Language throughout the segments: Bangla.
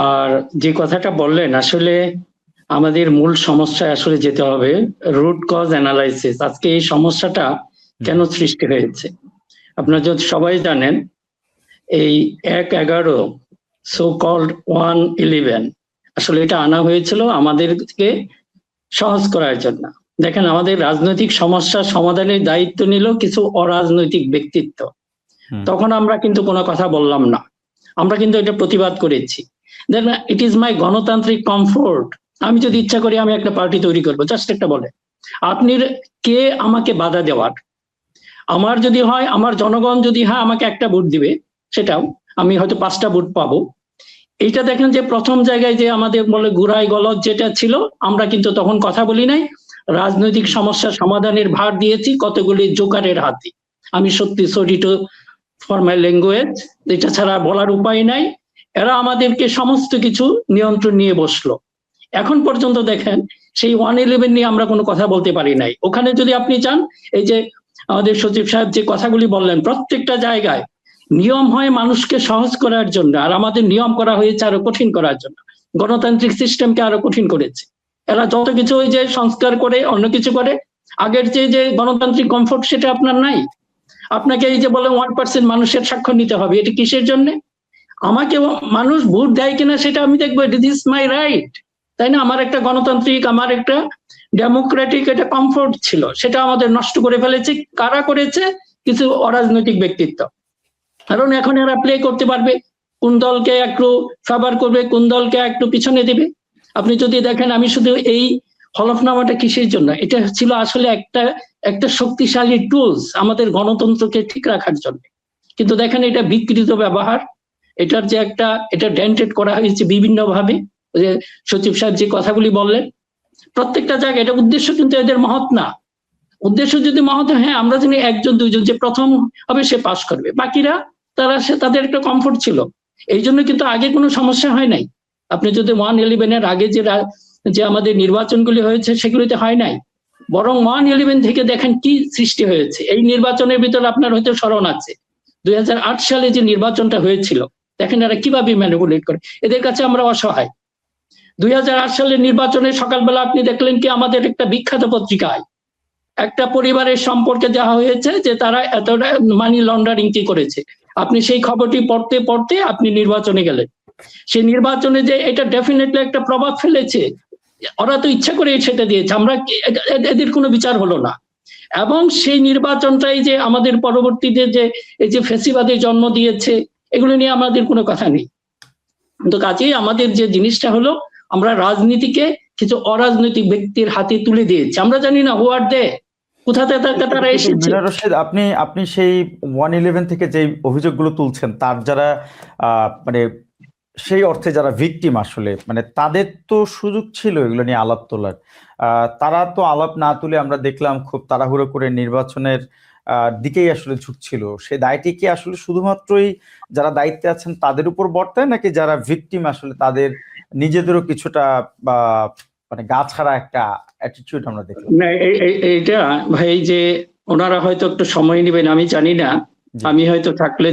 আর যে কথাটা বললেন আসলে আমাদের মূল সমস্যায় আসলে যেতে হবে, রুট কজ অ্যানালাইসিস। আজকে এই সমস্যাটা কেন সৃষ্টি হয়েছে আপনারা যদি সবাই জানেন, এই ১/১১ সো কল্ড 1/11 আসলে এটা আনা হয়েছিল আমাদেরকে সহজ করার জন্য। দেখেন আমাদের রাজনৈতিক সমস্যা সমাধানের দায়িত্ব নিল কিছু অরাজনৈতিক ব্যক্তিত্ব। তখন আমরা কিন্তু কোনো কথা বললাম না, আমরা কিন্তু এটা প্রতিবাদ করেছি। দেন ইট ইজ মাই গণতান্ত্রিক কমফোর্ট, আমি যদি ইচ্ছা করি আমি একটা পার্টি তৈরি করবো, জাস্ট একটা বলে। আপনি কে আমাকে বাধা দেওয়ার? আমার যদি হয়, আমার জনগণ যদি হয় আমাকে একটা ভোট দিবে, সেটাও আমি হয়তো 5টা ভোট পাবো। এইটা দেখেন যে প্রথম জায়গায় যে আমাদের বলে গুড়াই গলদ যেটা ছিল, আমরা কিন্তু তখন কথা বলি নাই, রাজনৈতিক সমস্যা সমাধানের ভার দিয়েছি কতগুলি জোকারের হাতে। আমি সত্যি sorry to for my language, এটা ছাড়া বলার উপায় নাই। এরা আমাদেরকে সমস্ত কিছু নিয়ন্ত্রণ নিয়ে বসলো। এখন পর্যন্ত দেখেন সেই 1/11 নিয়ে আমরা কোনো কথা বলতে পারি নাই। ওখানে যদি আপনি চান, এই যে আমাদের সচিব সাহেব যে কথাগুলি বললেন, প্রত্যেকটা জায়গায় নিয়ম হয় মানুষকে সহজ করার জন্য, আর আমাদের নিয়ম করা হয়েছে আরো কঠিন করার জন্য। গণতান্ত্রিক সিস্টেমকে আরো কঠিন করেছে এরা, যত কিছু ওই যে সংস্কার করে অন্য কিছু করে। আগের যে গণতান্ত্রিক কমফোর্ট সেটা আপনার নাই। আপনাকে এই যে বলে 1% মানুষের স্বাক্ষর নিতে হবে, এটা কিসের জন্য? আমাকে মানুষ ভোট দেয় কিনা সেটা আমি দেখবো, ইট ইজ মাই রাইট, তাই না? আমার একটা গণতান্ত্রিক, আমার একটা ডেমোক্রেটিক একটা কমফোর্ট ছিল, সেটা আমাদের নষ্ট করে ফেলেছে। কারা করেছে? কিছু অরাজনৈতিক ব্যক্তিত্ব। কারণ এখন এরা প্লে করতে পারবে, কোন দলকে একটু ফেভার করবে, কোন দলকে একটু পিছনে দেবে। আপনি যদি দেখেন, আমি শুধু এই হলফনামাটা কিসের জন্য, এটা ছিল আসলে একটা শক্তিশালী টুলস আমাদের গণতন্ত্রকে ঠিক রাখার জন্য। কিন্তু দেখেন এটা বিকৃত ব্যবহার, এটার যে এটা ডেন্টেড করা হয়েছে বিভিন্ন ভাবে। যে সচিব সাহেব যে কথাগুলি বললেন, প্রত্যেকটা জায়গায় এটা উদ্দেশ্য কিন্তু এদের মহৎ না। উদ্দেশ্য যদি মহৎ, হ্যাঁ আমরা জানি একজন দুইজন যে প্রথম হবে সে পাস করবে, বাকিরা তাদের একটা কমফোর্ট ছিল, এই জন্য কিন্তু আগে কোনো সমস্যা হয় নাই। আপনি যদি 1/11 আগে যে আমাদের নির্বাচনগুলি হয়েছে সেগুলিতে হয় নাই, বরং 1/11 থেকে দেখেন কি সৃষ্টি হয়েছে। এই নির্বাচনের ভিতরে আপনার হয়তো স্মরণ আছে 2008 সালে যে নির্বাচনটা হয়েছিল, দেখেন এরা কিভাবে ম্যানিপুলেট করে। এদের কাছে আমরা অসহায়। 2008 সালের নির্বাচনে সকালবেলা আপনি দেখলেন কি, আমাদের একটা বিখ্যাত পত্রিকায় একটা পরিবারের সম্পর্কে দেওয়া হয়েছে যে তারা এতটা মানি লন্ডারিং কি করেছে। আপনি সেই খবরটি পড়তে পড়তে আপনি নির্বাচনে গেলেন। সেই নির্বাচনে যে এটা ডেফিনেটলি একটা প্রভাব ফেলেছে, ওরা তো ইচ্ছা করে সেটা দিয়েছে, আমরা এদের কোনো বিচার হলো না। এবং সেই নির্বাচনটাই যে আমাদের পরবর্তীতে যে এই যে ফ্যাসিবাদের জন্ম দিয়েছে, এগুলো নিয়ে আমাদের কোনো কথা নেই। কিন্তু কাজেই আমাদের যে জিনিসটা হলো, আমরা রাজনীতিকে কিছু অরাজনৈতিক ব্যক্তির হাতে তুলে দিয়েছি। আমরা জানি না হু আর দে, কোথা থেকে তারা এসেছে। মিনার রশিদ, আপনি সেই 1/11 থেকে যে অভিযোগগুলো তুলছেন, তার যারা মানে সেই অর্থে যারা ভিকটিম, আসলে মানে তাদের তো সুযোগ ছিল এগুলো নিয়ে আলাপ তোলার। তারা তো আলাপ না তুলে আমরা দেখলাম খুব তাড়াহুড়ো করে নির্বাচনের দিকেই আসলে ঝুঁকছিল। সেই দায়টি কি আসলে শুধুমাত্রই যারা দায়িত্বে আছেন তাদের উপর বর্তায়, নাকি যারা ভিকটিম আসলে তাদের নিজেদেরও কিছুটা মানে গা ছাড়া একটা অ্যাটিটিউড আমরা দেখলাম? না, এইটা ভাই যে ওনারা হয়তো একটু সময় নেবেন আমি জানি না। আমি হয়তো থাকলে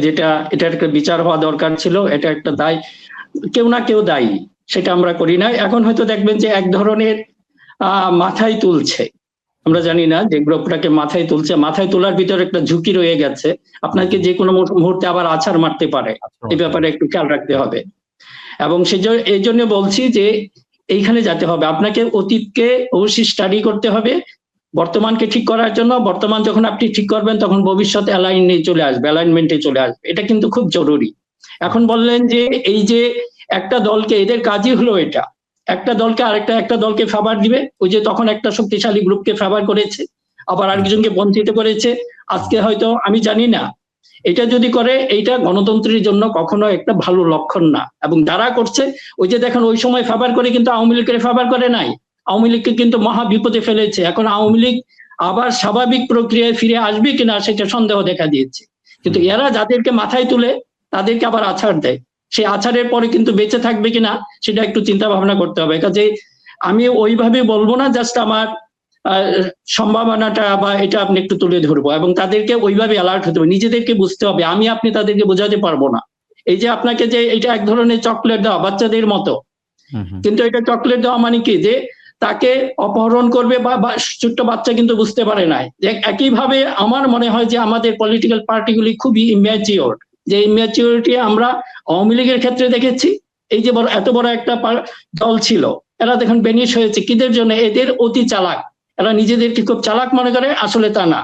এটার একটা বিচার হওয়া দরকার ছিল, এটা একটা দায়, কেউ না কেউ দায়ী, সেটা আমরা করি না। এখন হয়তো দেখবেন যে এক ধরনের মাথায় তুলছে, আমরা জানি না যে গ্রুপটাকে মাথায় তুলছে, মাথায় তোলার ভিতরে একটা ঝুঁকি রয়ে গেছে। আপনাকে যে কোনো মুহূর্তে আবার আছাড় মারতে পারে, এই ব্যাপারে একটু খেয়াল রাখতে হবে। এবং এই জন্য বলছি যে এইখানে যেতে হবে, আপনাকে অতীতকে অবশ্যই স্টাডি করতে হবে বর্তমানকে ঠিক করার জন্য। বর্তমান যখন আপনি ঠিক করবেন তখন ভবিষ্যৎ অ্যালাইনমেন্টে চলে আসবে, এটা কিন্তু খুব জরুরি। এখন বললেন যে এই যে একটা দলকে, এদের কাজই হলো এটা, একটা দলকে একটা দলকে ফেভার দিবে। ওই যে তখন একটা শক্তিশালী গ্রুপকে ফেভার করেছে, আবার আরেকজনকে বঞ্চিত করেছে। আজকে হয়তো আমি জানি না, এটা যদি করে, এইটা গণতন্ত্রের জন্য কখনো একটা ভালো লক্ষণ না। এবং যারা করছে, ওই যে দেখেন ওই সময় ফেভার করে কিন্তু আওয়ামী লীগের ফেভার করে নাই, আওয়ামী লীগকে কিন্তু মহা বিপদে ফেলেছে। এখন আওয়ামী লীগ আবার স্বাভাবিক প্রক্রিয়ায় ফিরে আসবে কিনা সেটা সন্দেহ দেখা দিয়েছে। কিন্তু এরা যাদেরকে মাথায় তুলে তাদেরকে আবার আছাড় দেয়, সেই আছাড়ের পরে কিন্তু বেঁচে থাকবে কিনা সেটা একটু চিন্তা ভাবনা করতে হবে। কাজে আমি ওইভাবে বলবো না, জাস্ট আমার সম্ভাবনাটা বা এটা আপনি একটু তুলে ধরবো, এবং তাদেরকে ওইভাবে অ্যালার্ট হতে হবে, নিজেদেরকে বুঝতে হবে। আপনি তাদেরকে বোঝাতে পারবো না, এই যে আপনাকে যে এটা এক ধরনের চকলেট দেওয়া বাচ্চাদের মতো, কিন্তু এটা চকলেট দেওয়া মানে কি যে তাকে অপহরণ করবে বা ছোট্ট বাচ্চা কিন্তু বুঝতে পারে না। একইভাবে আমার মনে হয় যে আমাদের পলিটিক্যাল পার্টিগুলি খুবই ইম্যাচিওর, যে ইম্যাচিওরিটি আমরা আওয়ামী লীগের ক্ষেত্রে দেখেছি। এই যে এত বড় একটা দল ছিল, এরা দেখুন বেনিশ হয়েছে কিদের জন্য? এদের অতি চালাক, এরা নিজেদেরকে খুব চালাক মনে করে, আসলে তা না।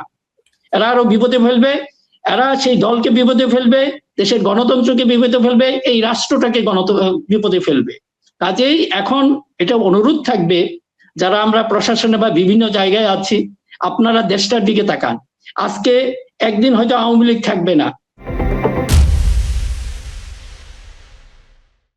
এরা আরো বিপদে ফেলবে, এরা সেই দলকে বিপদে ফেলবে, দেশের গণতন্ত্রকে বিপদে ফেলবে, এই রাষ্ট্রটাকে বিপদে ফেলবে। কাজেই এখন এটা অনুরোধ থাকবে যারা আমরা প্রশাসনে বা বিভিন্ন জায়গায় আছি, আপনারা দেশটার দিকে তাকান। আজকে একদিন হয়তো আওয়ামী লীগ থাকবে না,